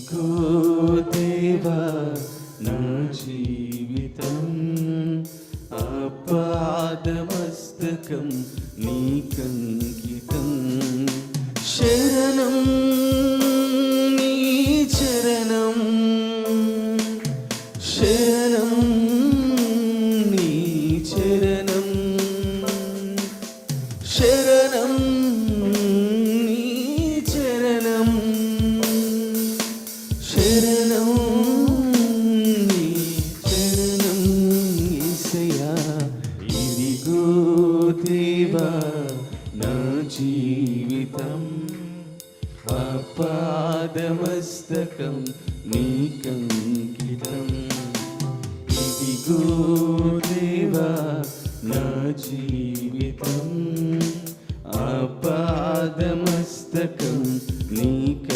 ఇదిగో దేవా నా జీవితం ఆపాదమస్తకం నీకంకితం శరణం నీ చరణం శరణం నీ చరణం శరణం నీ చరణం శరణం నీ చరణం యేసయ్యా ఇదిగో దేవా నా జీవితం ఆపాదమస్తకం నీకంకితం ఇదిగో దేవా నా జీవితం ఆపాదమస్తకం నీకంకితం